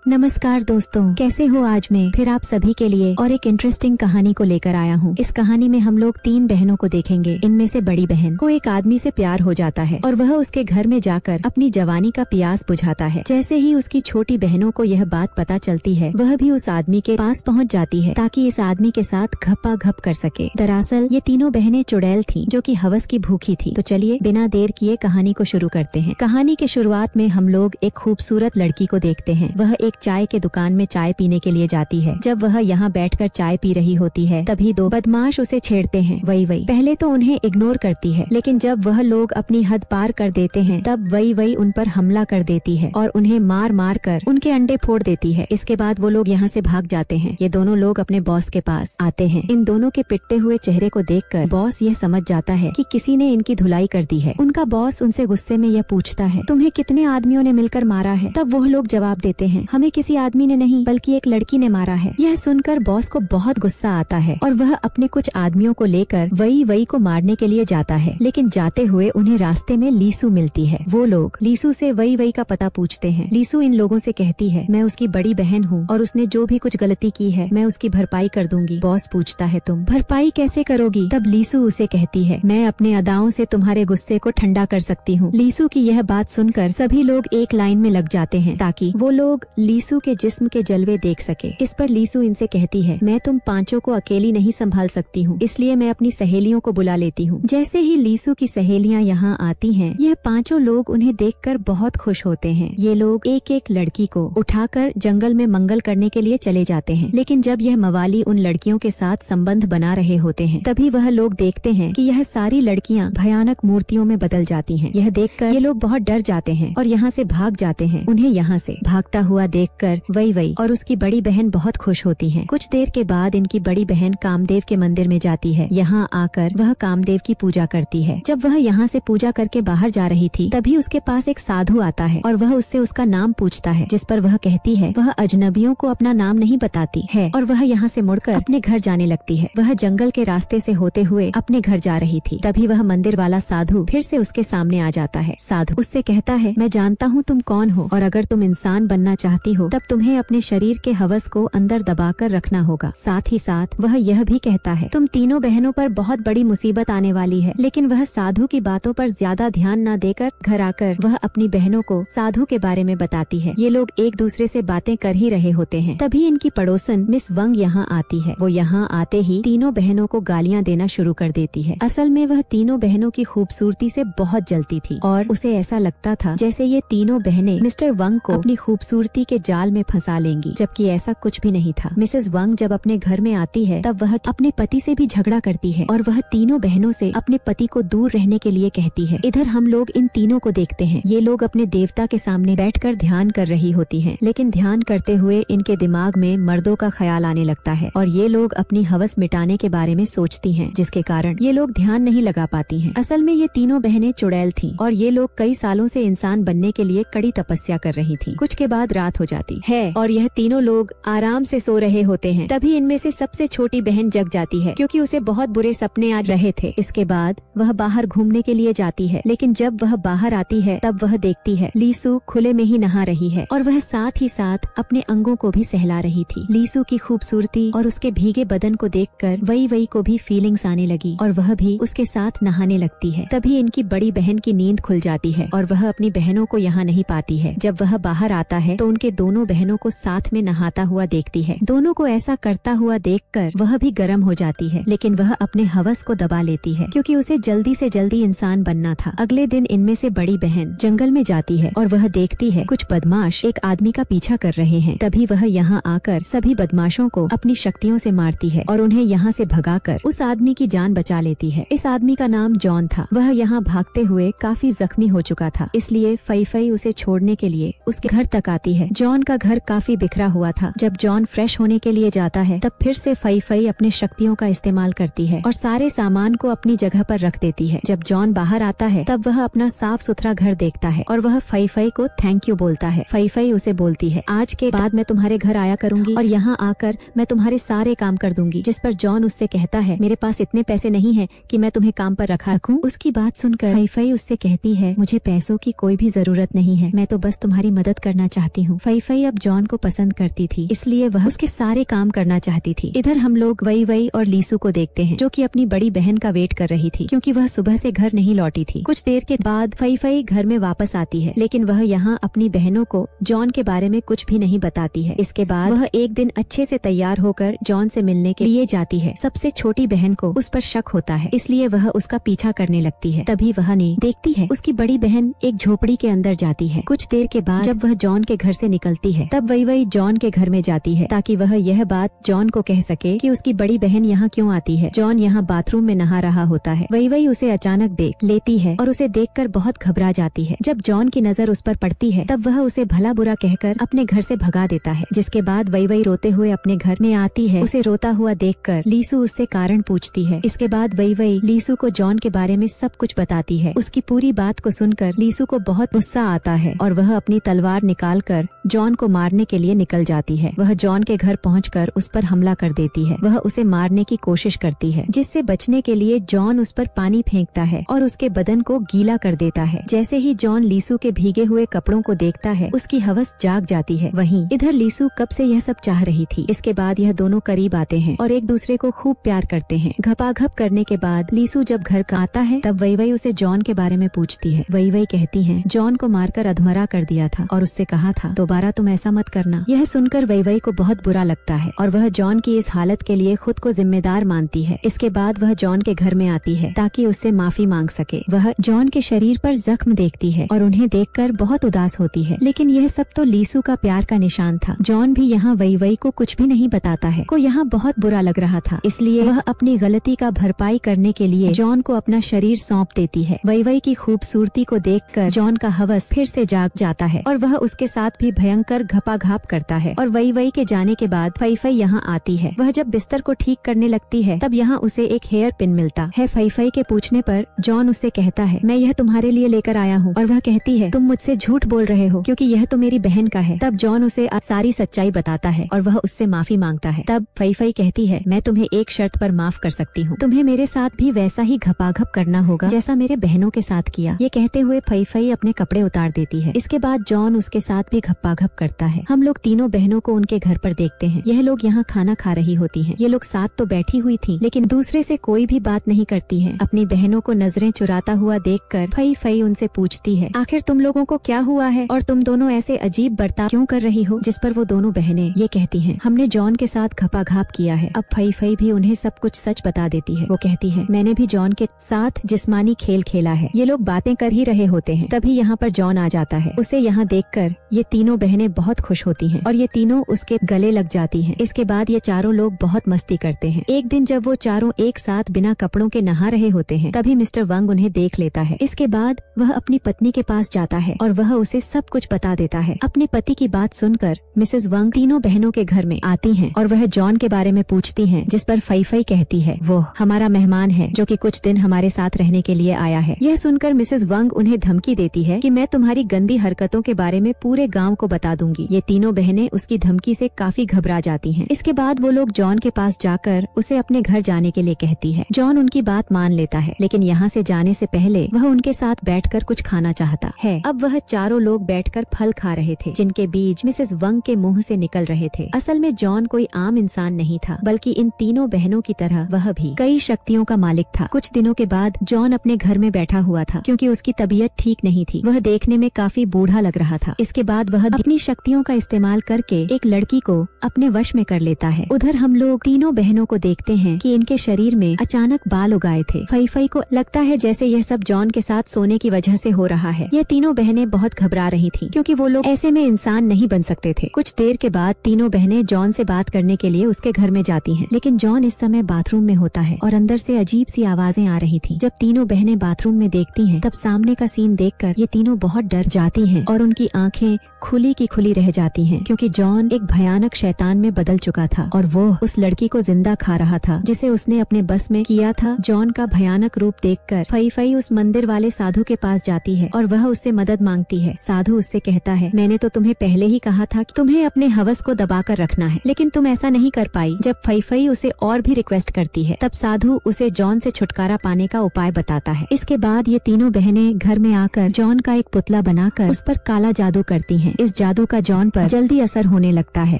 नमस्कार दोस्तों, कैसे हो। आज मैं फिर आप सभी के लिए और एक इंटरेस्टिंग कहानी को लेकर आया हूँ। इस कहानी में हम लोग 3 बहनों को देखेंगे। इनमें से बड़ी बहन को एक आदमी से प्यार हो जाता है और वह उसके घर में जाकर अपनी जवानी का प्यास बुझाता है। जैसे ही उसकी छोटी बहनों को यह बात पता चलती है, वह भी उस आदमी के पास पहुँच जाती है ताकि इस आदमी के साथ घप्पा घप कर सके। दरअसल ये तीनों बहनें चुड़ैल थीं, जो कि हवस की भूखी थी। तो चलिए बिना देर किए कहानी को शुरू करते हैं। कहानी के शुरुआत में हम लोग एक खूबसूरत लड़की को देखते हैं। वह एक चाय के दुकान में चाय पीने के लिए जाती है। जब वह यहाँ बैठकर चाय पी रही होती है, तभी 2 बदमाश उसे छेड़ते हैं। वही पहले तो उन्हें इग्नोर करती है, लेकिन जब वह लोग अपनी हद पार कर देते हैं, तब वही उन पर हमला कर देती है और उन्हें मार मार कर उनके अंडे फोड़ देती है। इसके बाद वो लोग यहाँ से भाग जाते हैं। ये दोनों लोग अपने बॉस के पास आते हैं। इन दोनों के पिटते हुए चेहरे को देखकर बॉस यह समझ जाता है कि किसी ने इनकी धुलाई कर दी है। उनका बॉस उनसे गुस्से में यह पूछता है, तुम्हें कितने आदमियों ने मिलकर मारा है? तब वो लोग जवाब देते हैं, हमें किसी आदमी ने नहीं बल्कि एक लड़की ने मारा है। यह सुनकर बॉस को बहुत गुस्सा आता है और वह अपने कुछ आदमियों को लेकर वही को मारने के लिए जाता है। लेकिन जाते हुए उन्हें रास्ते में लीसू मिलती है। वो लोग लीसू से वही का पता पूछते हैं। लीसू इन लोगों से कहती है, मैं उसकी बड़ी बहन हूँ और उसने जो भी कुछ गलती की है मैं उसकी भरपाई कर दूंगी। बॉस पूछता है, तुम भरपाई कैसे करोगी? तब लीसू उसे कहती है, मैं अपने अदाओं से तुम्हारे गुस्से को ठंडा कर सकती हूँ। लीसू की यह बात सुनकर सभी लोग एक लाइन में लग जाते हैं ताकि वो लोग लीसू के जिस्म के जलवे देख सके। इस पर लीसू इनसे कहती है, मैं तुम पांचों को अकेली नहीं संभाल सकती हूँ, इसलिए मैं अपनी सहेलियों को बुला लेती हूँ। जैसे ही लीसू की सहेलियाँ यहाँ आती हैं, यह पांचों लोग उन्हें देखकर बहुत खुश होते हैं। ये लोग एक एक लड़की को उठाकर जंगल में मंगल करने के लिए चले जाते हैं। लेकिन जब यह मवाली उन लड़कियों के साथ संबंध बना रहे होते हैं, तभी वह लोग देखते हैं कि यह सारी लड़कियाँ भयानक मूर्तियों में बदल जाती हैं। यह देखकर ये लोग बहुत डर जाते हैं और यहाँ से भाग जाते हैं। उन्हें यहाँ से भागता हुआ देखकर वही और उसकी बड़ी बहन बहुत खुश होती हैं। कुछ देर के बाद इनकी बड़ी बहन कामदेव के मंदिर में जाती है। यहाँ आकर वह कामदेव की पूजा करती है। जब वह यहाँ से पूजा करके बाहर जा रही थी, तभी उसके पास एक साधु आता है और वह उससे उसका नाम पूछता है, जिस पर वह कहती है वह अजनबियों को अपना नाम नहीं बताती है और वह यहाँ से मुड़कर अपने घर जाने लगती है। वह जंगल के रास्ते से होते हुए अपने घर जा रही थी। तभी वह मंदिर वाला साधु फिर से उसके सामने आ जाता है। साधु उससे कहता है, मैं जानता हूँ तुम कौन हो और अगर तुम इंसान बनना चाहती हो, तब तुम्हें अपने शरीर के हवस को अंदर दबाकर रखना होगा। साथ ही साथ वह यह भी कहता है, तुम तीनों बहनों पर बहुत बड़ी मुसीबत आने वाली है। लेकिन वह साधु की बातों पर ज्यादा ध्यान न देकर घर आकर वह अपनी बहनों को साधु के बारे में बताती है। ये लोग एक दूसरे से बातें कर ही रहे होते हैं। तभी इनकी पड़ोसन मिस वंग यहाँ आती है। वो यहाँ आते ही तीनों बहनों को गालियाँ देना शुरू कर देती है। असल में वह तीनों बहनों की खूबसूरती से बहुत जलती थी और उसे ऐसा लगता था जैसे ये तीनों बहनें मिस्टर वंग को अपनी खूबसूरती के जाल में फंसा लेंगी, जबकि ऐसा कुछ भी नहीं था। मिसेस वंग जब अपने घर में आती है, तब वह अपने पति से भी झगड़ा करती है और वह तीनों बहनों से अपने पति को दूर रहने के लिए कहती है। इधर हम लोग इन तीनों को देखते हैं। ये लोग अपने देवता के सामने बैठकर ध्यान कर रही होती हैं, लेकिन ध्यान करते हुए इनके दिमाग में मर्दों का ख्याल आने लगता है और ये लोग अपनी हवस मिटाने के बारे में सोचती हैं, जिसके कारण ये लोग ध्यान नहीं लगा पाती हैं। असल में ये तीनों बहनें चुड़ैल थीं और ये लोग कई सालों से इंसान बनने के लिए कड़ी तपस्या कर रही थीं। कुछ के बाद रात हो जाती है और यह तीनों लोग आराम से सो रहे होते हैं। तभी इनमें से सबसे छोटी बहन जग जाती है, क्योंकि उसे बहुत बुरे सपने आ रहे थे। इसके बाद वह बाहर घूमने के लिए जाती है, लेकिन जब वह बाहर आती है, तब वह देखती है लीसू खुले में ही नहा रही है और वह साथ ही साथ अपने अंगों को भी सहला रही थी। लीसू की खूबसूरती और उसके भीगे बदन को देखकर वही को भी फीलिंग्स आने लगी और वह भी उसके साथ नहाने लगती है। तभी इनकी बड़ी बहन की नींद खुल जाती है और वह अपनी बहनों को यहाँ नहीं पाती है। जब वह बाहर आता है, तो उनके दोनों बहनों को साथ में नहाता हुआ देखती है। दोनों को ऐसा करता हुआ देखकर वह भी गर्म हो जाती है, लेकिन वह अपने हवस को दबा लेती है, क्योंकि उसे जल्दी से जल्दी इंसान बनना था। अगले दिन इनमें से बड़ी बहन जंगल में जाती है और वह देखती है कुछ बदमाश एक आदमी का पीछा कर रहे हैं। तभी वह यहाँ आकर सभी बदमाशों को अपनी शक्तियों से मारती है और उन्हें यहाँ से भगाकर उस आदमी की जान बचा लेती है। इस आदमी का नाम जॉन था। वह यहाँ भागते हुए काफी जख्मी हो चुका था, इसलिए फई उसे छोड़ने के लिए उसके घर तक आती है। जॉन का घर काफी बिखरा हुआ था। जब जॉन फ्रेश होने के लिए जाता है, तब फिर से फई अपने शक्तियों का इस्तेमाल करती है और सारे सामान को अपनी जगह पर रख देती है। जब जॉन बाहर आता है, तब वह अपना साफ सुथरा घर देखता है और वह फई को थैंक यू बोलता है। फई उसे बोलती है, आज के बाद मैं तुम्हारे घर आया करूंगी और यहाँ आकर मैं तुम्हारे सारे काम कर दूंगी। जिस पर जॉन उससे कहता है, मेरे पास इतने पैसे नहीं है कि मैं तुम्हें काम पर रखा सकूं। उसकी बात सुनकर फई उससे कहती है, मुझे पैसों की कोई भी जरूरत नहीं है, मैं तो बस तुम्हारी मदद करना चाहती हूँ। फई फई अब जॉन को पसंद करती थी, इसलिए वह उसके सारे काम करना चाहती थी। इधर हम लोग वई वई और लीसू को देखते हैं, जो कि अपनी बड़ी बहन का वेट कर रही थी, क्योंकि वह सुबह से घर नहीं लौटी थी। कुछ देर के बाद फई फई घर में वापस आती है, लेकिन वह यहाँ अपनी बहनों को जॉन के बारे में कुछ भी नहीं बताती है। इसके बाद वह एक दिन अच्छे से तैयार होकर जॉन से मिलने के लिए जाती है। सबसे छोटी बहन को उस पर शक होता है, इसलिए वह उसका पीछा करने लगती है। तभी वह ने देखती है उसकी बड़ी बहन एक झोपड़ी के अंदर जाती है। कुछ देर के बाद जब वह जॉन के घर से निकलती है, तब वही वही जॉन के घर में जाती है, ताकि वह यह बात जॉन को कह सके कि उसकी बड़ी बहन यहाँ क्यों आती है। जॉन यहाँ बाथरूम में नहा रहा होता है। वही वही उसे अचानक देख लेती है और उसे देखकर बहुत घबरा जाती है। जब जॉन की नजर उस पर पड़ती है, तब वह उसे भला बुरा कहकर अपने घर से भगा देता है। जिसके बाद वही वही रोते हुए अपने घर में आती है। उसे रोता हुआ देखकर लीसू उससे कारण पूछती है। इसके बाद वही वही लीसू को जॉन के बारे में सब कुछ बताती है। उसकी पूरी बात को सुनकर लीसू को बहुत गुस्सा आता है और वह अपनी तलवार निकालकर जॉन को मारने के लिए निकल जाती है। वह जॉन के घर पहुंचकर उस पर हमला कर देती है। वह उसे मारने की कोशिश करती है, जिससे बचने के लिए जॉन उस पर पानी फेंकता है और उसके बदन को गीला कर देता है। जैसे ही जॉन लीसू के भीगे हुए कपड़ों को देखता है, उसकी हवस जाग जाती है। वहीं इधर लीसू कब से यह सब चाह रही थी। इसके बाद यह दोनों करीब आते हैं और एक दूसरे को खूब प्यार करते हैं। घपाघप करने के बाद लीसू जब घर का आता है, तब वही वही उसे जॉन के बारे में पूछती है। वही वही कहती है जॉन को मारकर अधमरा कर दिया था और उससे कहा था दोबारा तुम ऐसा मत करना। यह सुनकर वही वही को बहुत बुरा लगता है और वह जॉन की इस हालत के लिए खुद को जिम्मेदार मानती है। इसके बाद वह जॉन के घर में आती है ताकि उससे माफी मांग सके। वह जॉन के शरीर पर जख्म देखती है और उन्हें देखकर बहुत उदास होती है, लेकिन यह सब तो लीसू का प्यार का निशान था। जॉन भी यहाँ वही वही को कुछ भी नहीं बताता है। को यहाँ बहुत बुरा लग रहा था, इसलिए वह अपनी गलती का भरपाई करने के लिए जॉन को अपना शरीर सौंप देती है। वही वही की खूबसूरती को देखकर जॉन का हवस फिर से जाग जाता है और वह उसके साथ भी भयंकर घपाघाप करता है। और वही वही के जाने के बाद फई फई यहाँ आती है। वह जब बिस्तर को ठीक करने लगती है, तब यहाँ उसे एक हेयर पिन मिलता है। फई फई के पूछने पर जॉन उससे कहता है मैं यह तुम्हारे लिए लेकर आया हूँ, और वह कहती है तुम मुझसे झूठ बोल रहे हो क्योंकि यह तो मेरी बहन का है। तब जॉन उसे सारी सच्चाई बताता है और वह उससे माफी मांगता है। तब फई फई कहती है मैं तुम्हें एक शर्त पर माफ कर सकती हूँ, तुम्हें मेरे साथ भी वैसा ही घपाघप करना होगा जैसा मेरे बहनों के साथ किया। ये कहते हुए फई फई अपने कपड़े उतार देती है। इसके बाद जॉन उसके साथ भी घपाघप करता है। हम लोग तीनों बहनों को उनके घर पर देखते हैं। यह लोग यहाँ खाना खा रही होती हैं। ये लोग साथ तो बैठी हुई थी, लेकिन दूसरे से कोई भी बात नहीं करती है। अपनी बहनों को नजरें चुराता हुआ देखकर फई फई उनसे पूछती है आखिर तुम लोगों को क्या हुआ है और तुम दोनों ऐसे अजीब बर्ताव क्यों कर रही हो। जिस पर वो दोनों बहनें ये कहती हैं हमने जॉन के साथ घपाघाप किया है। अब फई फई भी उन्हें सब कुछ सच बता देती है। वो कहती है मैंने भी जॉन के साथ जिस्मानी खेल खेला है। ये लोग बातें कर ही रहे होते हैं, तभी यहाँ पर जॉन आ जाता है। उसे यहाँ देखकर ये तीनों बहनें बहुत खुश होती हैं और ये तीनों उसके गले लग जाती हैं। इसके बाद ये चारों लोग बहुत मस्ती करते हैं। एक दिन जब वो चारों एक साथ बिना कपड़ों के नहा रहे होते हैं, तभी मिस्टर वंग उन्हें देख लेता है। इसके बाद वह अपनी पत्नी के पास जाता है और वह उसे सब कुछ बता देता है। अपने पति की बात सुनकर मिसेस वंग तीनों बहनों के घर में आती हैं और वह जॉन के बारे में पूछती हैं, जिस पर फई फई कहती है वो हमारा मेहमान है जो कि कुछ दिन हमारे साथ रहने के लिए आया है। यह सुनकर मिसेस वंग उन्हें धमकी देती है कि मैं तुम्हारी गंदी हरकतों के बारे में पूरे गांव को बता दूंगी। ये तीनों बहनें उसकी धमकी से काफी घबरा जाती हैं। इसके बाद वो लोग जॉन के पास जाकर उसे अपने घर जाने के लिए कहती है। जॉन उनकी बात मान लेता है, लेकिन यहाँ से जाने से पहले वह उनके साथ बैठकर कुछ खाना चाहता है। अब वह चारों लोग बैठकर फल खा रहे थे, जिनके बीज मिसेस वंग के मुंह से निकल रहे थे। असल में जॉन कोई आम इंसान नहीं था, बल्कि इन तीनों बहनों की तरह वह भी कई शक्तियों का मालिक था। कुछ दिनों के बाद जॉन अपने घर में बैठा हुआ था, क्योंकि उसकी तबीयत ठीक नहीं थी। वह देखने में काफी बूढ़ा लग रहा था। इसके बाद वह अपनी शक्तियों का इस्तेमाल करके एक लड़की को अपने वश में कर लेता है। उधर हम लोग तीनों बहनों को देखते हैं कि इनके शरीर में अचानक बाल उगाए थे। फई फई को लगता है जैसे यह सब जॉन के साथ सोने की वजह से हो रहा है। यह तीनों बहनें बहुत घबरा रही थीं, क्योंकि वो लोग ऐसे में इंसान नहीं बन सकते थे। कुछ देर के बाद तीनों बहनें जॉन से बात करने के लिए उसके घर में जाती हैं, लेकिन जॉन इस समय बाथरूम में होता है और अंदर से अजीब सी आवाजें आ रही थीं। जब तीनों बहनें बाथरूम में देखती हैं, तब सामने का सीन देखकर ये तीनों बहुत डर जाती हैं और उनकी आंखें खुली की खुली रह जाती हैं, क्योंकि जॉन एक भयानक शैतान में बदल चुका था और वो उस लड़की को जिंदा खा रहा था जिसे उसने अपने बस में किया था। जॉन का भयानक रूप देखकर फई फई उस मंदिर वाले साधु के पास जाती है और वह उससे मदद मांगती है। साधु उससे कहता है मैंने तो तुम्हें पहले ही कहा था कि तुम्हें अपने हवस को दबा कर रखना है, लेकिन तुम ऐसा नहीं कर पाई। जब फई फई उसे और भी रिक्वेस्ट करती है, तब साधु उसे जॉन से छुटकारा पाने का उपाय बताता है। इसके बाद ये तीनों बहनें घर में आकर जॉन का एक पुतला बनाकर उस पर काला जादू करती हैं। हैं। इस जादू का जॉन पर जल्दी असर होने लगता है।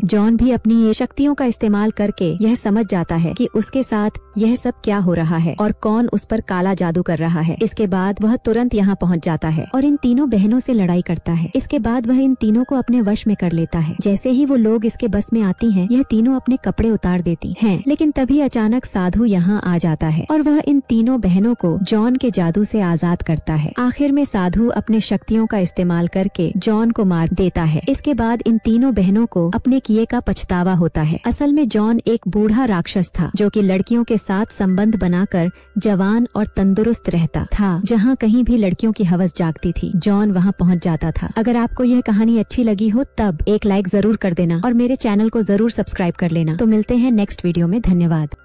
जॉन भी अपनी ये शक्तियों का इस्तेमाल करके यह समझ जाता है कि उसके साथ यह सब क्या हो रहा है और कौन उस पर काला जादू कर रहा है। इसके बाद वह तुरंत यहाँ पहुँच जाता है और इन तीनों बहनों से लड़ाई करता है। इसके बाद वह इन तीनों को अपने वश में कर लेता है। जैसे ही वो लोग इसके बस में आती हैं, यह तीनों अपने कपड़े उतार देती हैं। लेकिन तभी अचानक साधु यहाँ आ जाता है और वह इन तीनों बहनों को जॉन के जादू से आजाद करता है। आखिर में साधु अपने शक्तियों का इस्तेमाल करके जॉन को मार देता है। इसके बाद इन तीनों बहनों को अपने किए का पछतावा होता है। असल में जॉन एक बूढ़ा राक्षस था जो कि लड़कियों के साथ संबंध बनाकर जवान और तंदुरुस्त रहता था। जहाँ कहीं भी लड़कियों की हवस जागती थी, जॉन वहाँ पहुँच जाता था। अगर आपको यह कहानी अच्छी लगी हो तब एक लाइक जरूर कर देना और मेरे चैनल को जरूर सब्सक्राइब कर लेना। तो मिलते हैं नेक्स्ट वीडियो में। धन्यवाद।